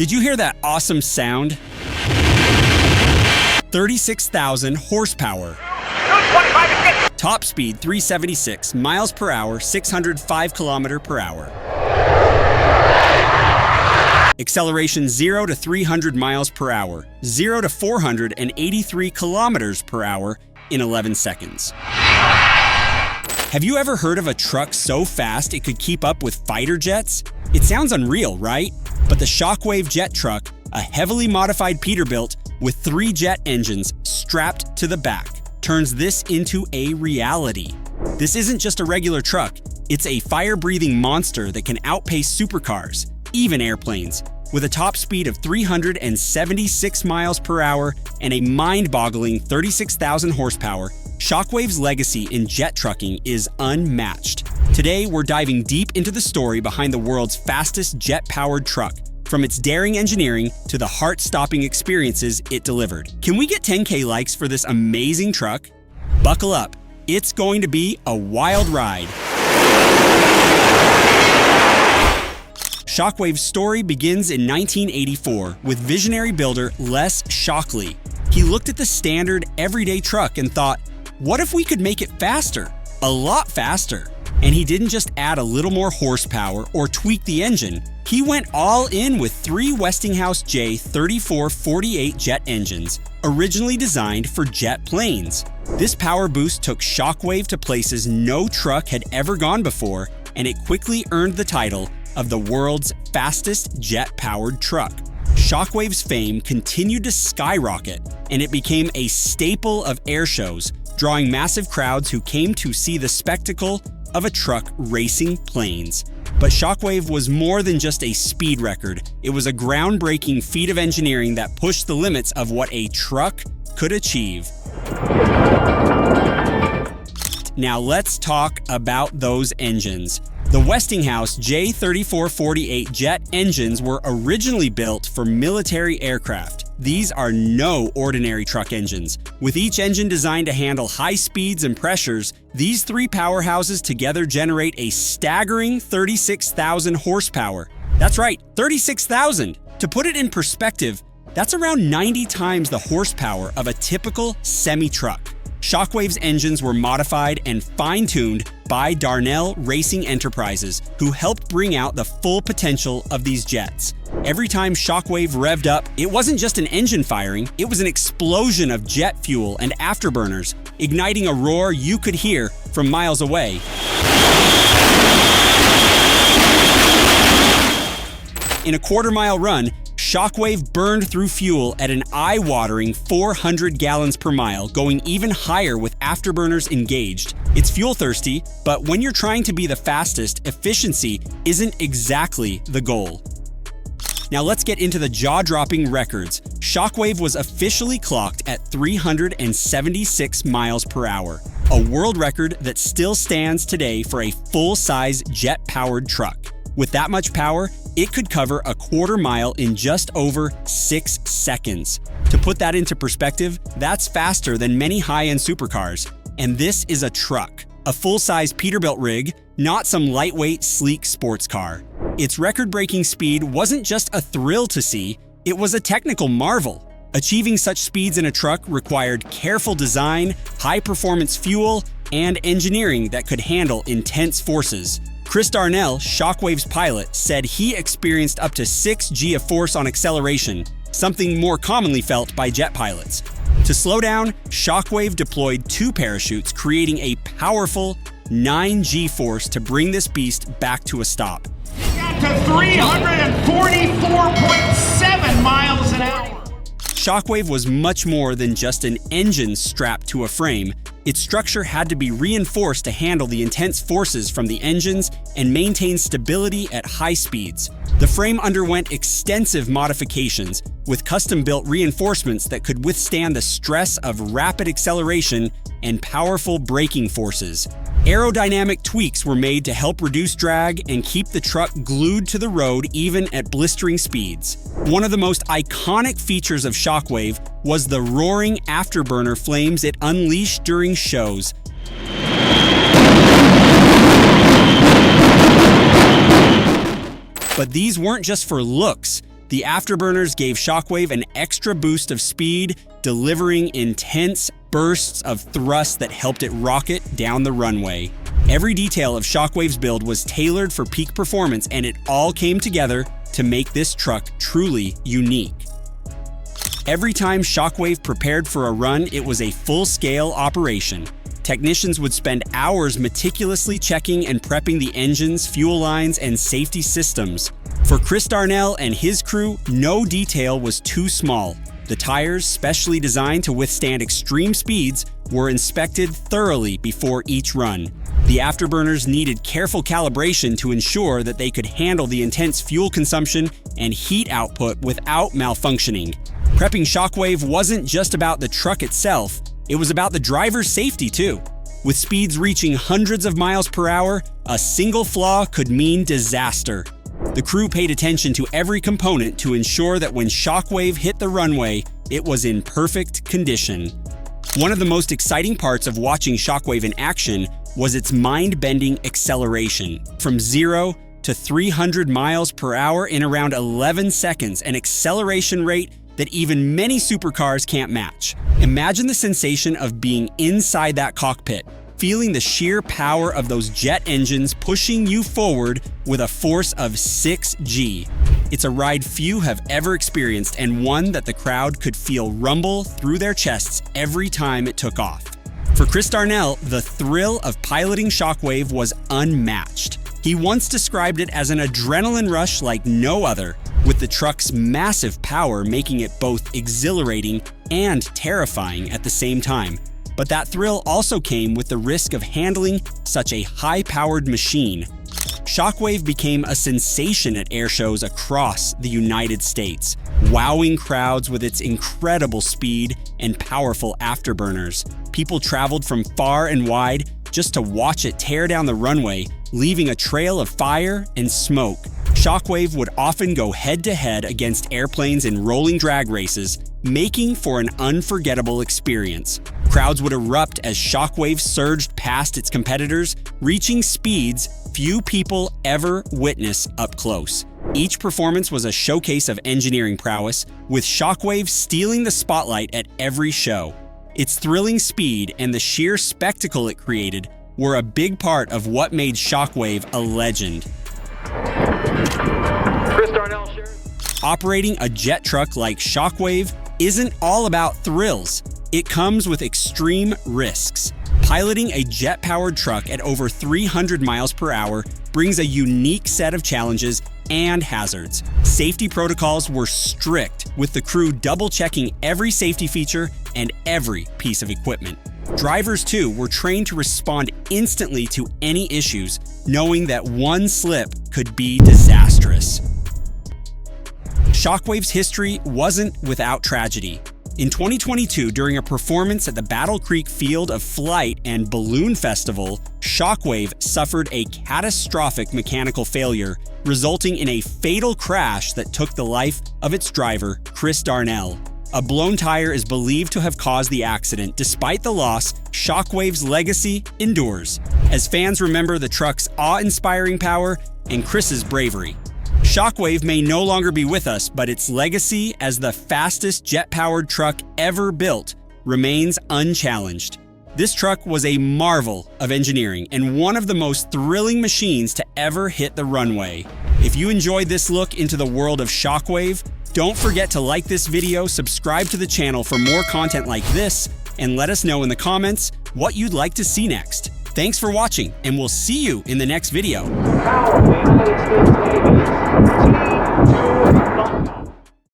Did you hear that awesome sound? 36,000 horsepower. Top speed 376 miles per hour, 605 kilometers per hour. Acceleration 0 to 300 miles per hour, 0 to 483 kilometers per hour in 11 seconds. Have you ever heard of a truck so fast it could keep up with fighter jets? It sounds unreal, right? But the Shockwave Jet Truck, a heavily modified Peterbilt with 3 jet engines strapped to the back, turns this into a reality. This isn't just a regular truck, it's a fire-breathing monster that can outpace supercars, even airplanes. With a top speed of 376 miles per hour and a mind-boggling 36,000 horsepower, Shockwave's legacy in jet trucking is unmatched. Today, we're diving deep into the story behind the world's fastest jet-powered truck, from its daring engineering to the heart-stopping experiences it delivered. Can we get 10K likes for this amazing truck? Buckle up, it's going to be a wild ride. Shockwave's story begins in 1984 with visionary builder Les Shockley. He looked at the standard everyday truck and thought, what if we could make it faster? A lot faster. And he didn't just add a little more horsepower or tweak the engine. He went all in with 3 Westinghouse J3448 jet engines, originally designed for jet planes. This power boost took Shockwave to places no truck had ever gone before, and it quickly earned the title of the world's fastest jet-powered truck. Shockwave's fame continued to skyrocket, and it became a staple of air shows, drawing massive crowds who came to see the spectacle of a truck racing planes. But Shockwave was more than just a speed record. It was a groundbreaking feat of engineering that pushed the limits of what a truck could achieve. Now let's talk about those engines. The Westinghouse J3448 jet engines were originally built for military aircraft. These are no ordinary truck engines. With each engine designed to handle high speeds and pressures, these 3 powerhouses together generate a staggering 36,000 horsepower. That's right, 36,000! To put it in perspective, that's around 90 times the horsepower of a typical semi-truck. Shockwave's engines were modified and fine-tuned by Darnell Racing Enterprises, who helped bring out the full potential of these jets. Every time Shockwave revved up, it wasn't just an engine firing, it was an explosion of jet fuel and afterburners, igniting a roar you could hear from miles away. In a quarter-mile run, Shockwave burned through fuel at an eye-watering 400 gallons per mile, going even higher with afterburners engaged. It's fuel-thirsty, but when you're trying to be the fastest, efficiency isn't exactly the goal. Now let's get into the jaw-dropping records. Shockwave was officially clocked at 376 miles per hour, a world record that still stands today for a full-size jet-powered truck. With that much power, it could cover a quarter mile in just over 6 seconds. To put that into perspective, that's faster than many high-end supercars. And this is a truck, a full-size Peterbilt rig, not some lightweight, sleek sports car. Its record-breaking speed wasn't just a thrill to see, it was a technical marvel. Achieving such speeds in a truck required careful design, high-performance fuel, and engineering that could handle intense forces. Chris Darnell, Shockwave's pilot, said he experienced up to 6 G of force on acceleration, something more commonly felt by jet pilots. To slow down, Shockwave deployed 2 parachutes, creating a powerful 9 G force to bring this beast back to a stop. Got to 344.7 miles an hour. Shockwave was much more than just an engine strapped to a frame. Its structure had to be reinforced to handle the intense forces from the engines and maintain stability at high speeds. The frame underwent extensive modifications, with custom-built reinforcements that could withstand the stress of rapid acceleration and powerful braking forces. Aerodynamic tweaks were made to help reduce drag and keep the truck glued to the road even at blistering speeds. One of the most iconic features of Shockwave was the roaring afterburner flames it unleashed during shows. But these weren't just for looks. The afterburners gave Shockwave an extra boost of speed, delivering intense bursts of thrust that helped it rocket down the runway. Every detail of Shockwave's build was tailored for peak performance, and it all came together to make this truck truly unique. Every time Shockwave prepared for a run, it was a full-scale operation. Technicians would spend hours meticulously checking and prepping the engines, fuel lines, and safety systems. For Chris Darnell and his crew, no detail was too small. The tires, specially designed to withstand extreme speeds, were inspected thoroughly before each run. The afterburners needed careful calibration to ensure that they could handle the intense fuel consumption and heat output without malfunctioning. Prepping Shockwave wasn't just about the truck itself, it was about the driver's safety too. With speeds reaching hundreds of miles per hour, a single flaw could mean disaster. The crew paid attention to every component to ensure that when Shockwave hit the runway, it was in perfect condition. One of the most exciting parts of watching Shockwave in action was its mind-bending acceleration. From 0 to 300 miles per hour in around 11 seconds, an acceleration rate that even many supercars can't match. Imagine the sensation of being inside that cockpit, feeling the sheer power of those jet engines pushing you forward with a force of 6G. It's a ride few have ever experienced, and one that the crowd could feel rumble through their chests every time it took off. For Chris Darnell, the thrill of piloting Shockwave was unmatched. He once described it as an adrenaline rush like no other, with the truck's massive power making it both exhilarating and terrifying at the same time. But that thrill also came with the risk of handling such a high-powered machine. Shockwave became a sensation at air shows across the United States, wowing crowds with its incredible speed and powerful afterburners. People traveled from far and wide just to watch it tear down the runway, leaving a trail of fire and smoke. Shockwave would often go head-to-head against airplanes in rolling drag races, making for an unforgettable experience. Crowds would erupt as Shockwave surged past its competitors, reaching speeds few people ever witness up close. Each performance was a showcase of engineering prowess, with Shockwave stealing the spotlight at every show. Its thrilling speed and the sheer spectacle it created were a big part of what made Shockwave a legend. Chris Darnell shares. Operating a jet truck like Shockwave isn't all about thrills. It comes with extreme risks. Piloting a jet-powered truck at over 300 miles per hour brings a unique set of challenges and hazards. Safety protocols were strict, with the crew double-checking every safety feature and every piece of equipment. Drivers, too, were trained to respond instantly to any issues, knowing that one slip could be disastrous. Shockwave's history wasn't without tragedy. In 2022, during a performance at the Battle Creek Field of Flight and Balloon Festival, Shockwave suffered a catastrophic mechanical failure, resulting in a fatal crash that took the life of its driver, Chris Darnell. A blown tire is believed to have caused the accident. Despite the loss, Shockwave's legacy endures, as fans remember the truck's awe-inspiring power and Chris's bravery. Shockwave may no longer be with us, but its legacy as the fastest jet-powered truck ever built remains unchallenged. This truck was a marvel of engineering and one of the most thrilling machines to ever hit the runway. If you enjoyed this look into the world of Shockwave, don't forget to like this video, subscribe to the channel for more content like this, and let us know in the comments what you'd like to see next. Thanks for watching, and we'll see you in the next video. Power of the United States Navy. Team 2.